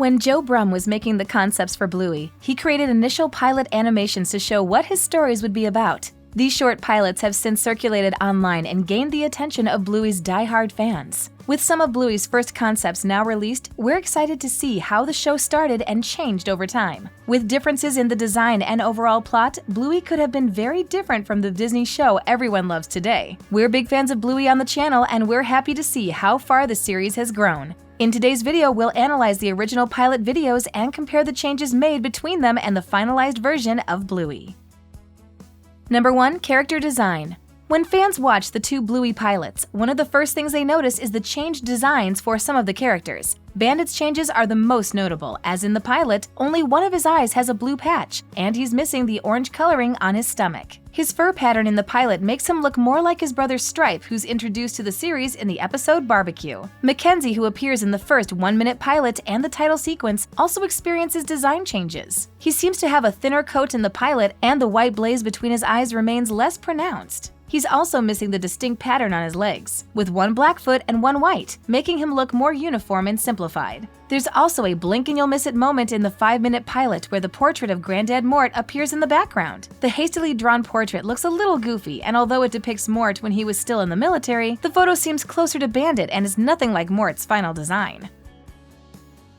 When Joe Brumm was making the concepts for Bluey, he created initial pilot animations to show what his stories would be about. These short pilots have since circulated online and gained the attention of Bluey's die-hard fans. With some of Bluey's first concepts now released, we're excited to see how the show started and changed over time. With differences in the design and overall plot, Bluey could have been very different from the Disney show everyone loves today. We're big fans of Bluey on the channel, and we're happy to see how far the series has grown. In today's video, we'll analyze the original pilot videos and compare the changes made between them and the finalized version of Bluey. Number 1. Character design. When fans watch the two Bluey pilots, one of the first things they notice is the changed designs for some of the characters. Bandit's changes are the most notable, as in the pilot, only one of his eyes has a blue patch, and he's missing the orange coloring on his stomach. His fur pattern in the pilot makes him look more like his brother Stripe, who's introduced to the series in the episode Barbecue. Mackenzie, who appears in the first 1-minute pilot and the title sequence, also experiences design changes. He seems to have a thinner coat in the pilot, and the white blaze between his eyes remains less pronounced. He's also missing the distinct pattern on his legs, with one black foot and one white, making him look more uniform and simplified. There's also a blink and you'll miss it moment in the 5-minute pilot where the portrait of Granddad Mort appears in the background. The hastily drawn portrait looks a little goofy, and although it depicts Mort when he was still in the military, the photo seems closer to Bandit and is nothing like Mort's final design.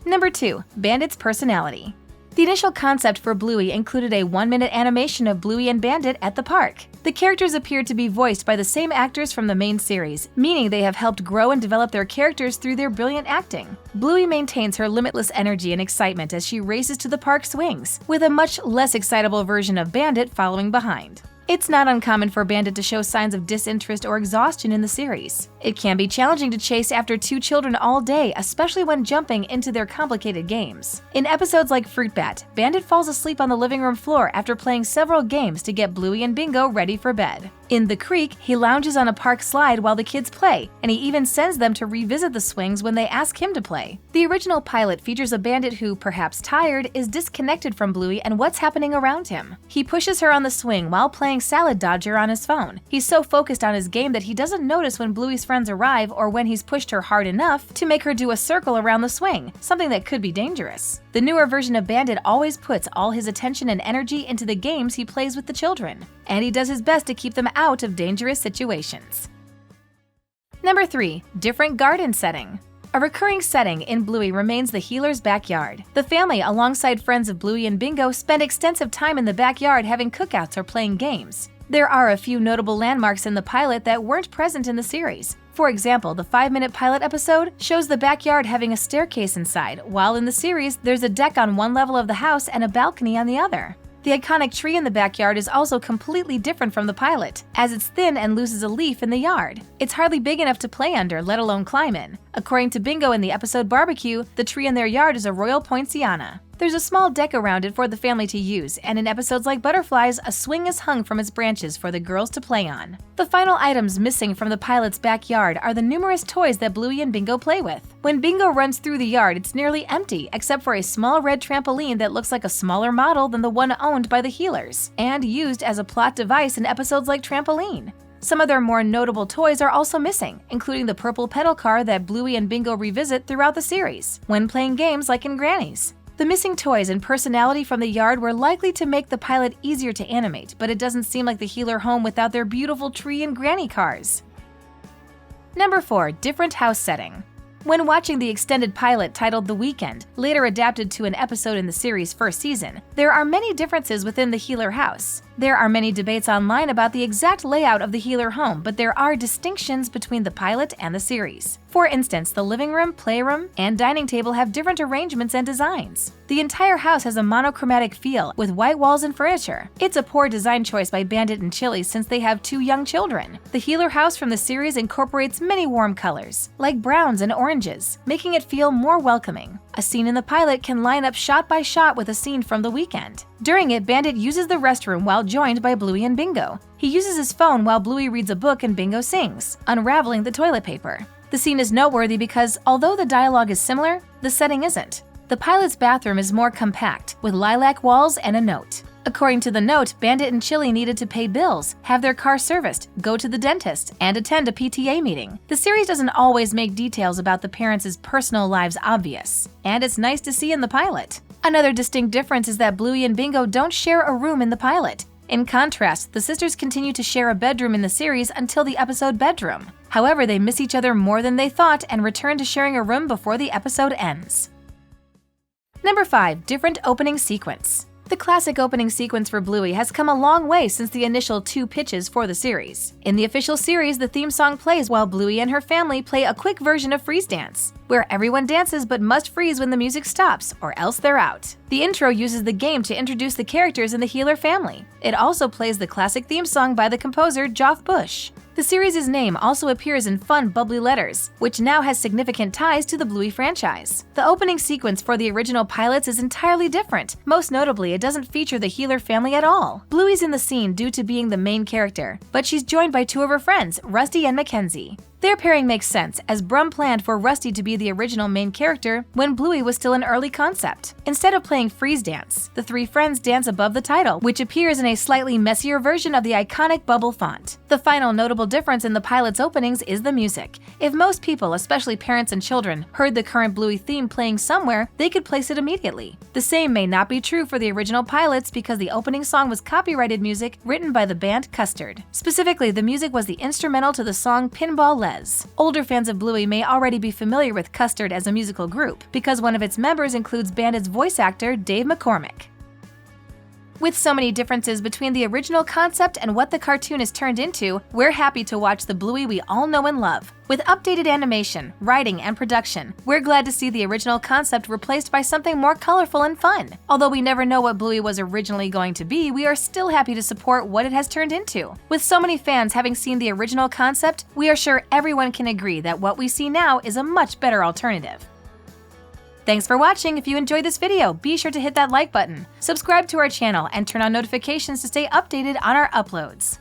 Number 2. Bandit's personality. The initial concept for Bluey included a 1-minute animation of Bluey and Bandit at the park. The characters appeared to be voiced by the same actors from the main series, meaning they have helped grow and develop their characters through their brilliant acting. Bluey maintains her limitless energy and excitement as she races to the park swings, with a much less excitable version of Bandit following behind. It's not uncommon for Bandit to show signs of disinterest or exhaustion in the series. It can be challenging to chase after two children all day, especially when jumping into their complicated games. In episodes like Fruit Bat, Bandit falls asleep on the living room floor after playing several games to get Bluey and Bingo ready for bed. In The Creek, he lounges on a park slide while the kids play, and he even sends them to revisit the swings when they ask him to play. The original pilot features a Bandit who, perhaps tired, is disconnected from Bluey and what's happening around him. He pushes her on the swing while playing Salad Dodger on his phone. He's so focused on his game that he doesn't notice when Bluey's friends arrive or when he's pushed her hard enough to make her do a circle around the swing, something that could be dangerous. The newer version of Bandit always puts all his attention and energy into the games he plays with the children, and he does his best to keep them out of dangerous situations. Number 3. Different garden setting. A recurring setting in Bluey remains the healer's backyard. The family, alongside friends of Bluey and Bingo, spend extensive time in the backyard having cookouts or playing games. There are a few notable landmarks in the pilot that weren't present in the series. For example, the 5-minute pilot episode shows the backyard having a staircase inside, while in the series, there's a deck on one level of the house and a balcony on the other. The iconic tree in the backyard is also completely different from the pilot, as it's thin and loses a leaf in the yard. It's hardly big enough to play under, let alone climb in. According to Bingo in the episode Barbecue, the tree in their yard is a royal poinciana. There's a small deck around it for the family to use, and in episodes like Butterflies, a swing is hung from its branches for the girls to play on. The final items missing from the pilot's backyard are the numerous toys that Bluey and Bingo play with. When Bingo runs through the yard, it's nearly empty, except for a small red trampoline that looks like a smaller model than the one owned by the healers, and used as a plot device in episodes like Trampoline. Some of their more notable toys are also missing, including the purple pedal car that Bluey and Bingo revisit throughout the series, when playing games like in Granny's. The missing toys and personality from the yard were likely to make the pilot easier to animate, but it doesn't seem like the healer home without their beautiful tree and granny cars. Number 4. Different house setting. When watching the extended pilot titled The Weekend, later adapted to an episode in the series' first season, there are many differences within the healer house. There are many debates online about the exact layout of the healer home, but there are distinctions between the pilot and the series. For instance, the living room, playroom, and dining table have different arrangements and designs. The entire house has a monochromatic feel, with white walls and furniture. It's a poor design choice by Bandit and Chili since they have 2 young children. The healer house from the series incorporates many warm colors, like browns and oranges, making it feel more welcoming. A scene in the pilot can line up shot by shot with a scene from The Weekend. During it, Bandit uses the restroom while joined by Bluey and Bingo. He uses his phone while Bluey reads a book and Bingo sings, unraveling the toilet paper. The scene is noteworthy because, although the dialogue is similar, the setting isn't. The pilot's bathroom is more compact, with lilac walls and a note. According to the note, Bandit and Chili needed to pay bills, have their car serviced, go to the dentist, and attend a PTA meeting. The series doesn't always make details about the parents' personal lives obvious, and it's nice to see in the pilot. Another distinct difference is that Bluey and Bingo don't share a room in the pilot. In contrast, the sisters continue to share a bedroom in the series until the episode Bedroom. However, they miss each other more than they thought and return to sharing a room before the episode ends. Number 5. Different opening sequence. The classic opening sequence for Bluey has come a long way since the initial 2 pitches for the series. In the official series, the theme song plays while Bluey and her family play a quick version of Freeze Dance, where everyone dances but must freeze when the music stops, or else they're out. The intro uses the game to introduce the characters in the Healer family. It also plays the classic theme song by the composer Geoff Bush. The series' name also appears in fun, bubbly letters, which now has significant ties to the Bluey franchise. The opening sequence for the original pilots is entirely different. Most notably, it doesn't feature the Healer family at all. Bluey's in the scene due to being the main character, but she's joined by 2 of her friends, Rusty and Mackenzie. Their pairing makes sense, as Brumm planned for Rusty to be the original main character when Bluey was still an early concept. Instead of playing Freeze Dance, the 3 friends dance above the title, which appears in a slightly messier version of the iconic bubble font. The final notable difference in the pilot's openings is the music. If most people, especially parents and children, heard the current Bluey theme playing somewhere, they could place it immediately. The same may not be true for the original pilots because the opening song was copyrighted music written by the band Custard. Specifically, the music was the instrumental to the song Pinball Les. Older fans of Bluey may already be familiar with Custard as a musical group, because one of its members includes Bandit's voice actor Dave McCormick. With so many differences between the original concept and what the cartoon is turned into, we're happy to watch the Bluey we all know and love. With updated animation, writing, and production, we're glad to see the original concept replaced by something more colorful and fun. Although we never know what Bluey was originally going to be, we are still happy to support what it has turned into. With so many fans having seen the original concept, we are sure everyone can agree that what we see now is a much better alternative. Thanks for watching. If you enjoyed this video, be sure to hit that like button, subscribe to our channel, and turn on notifications to stay updated on our uploads.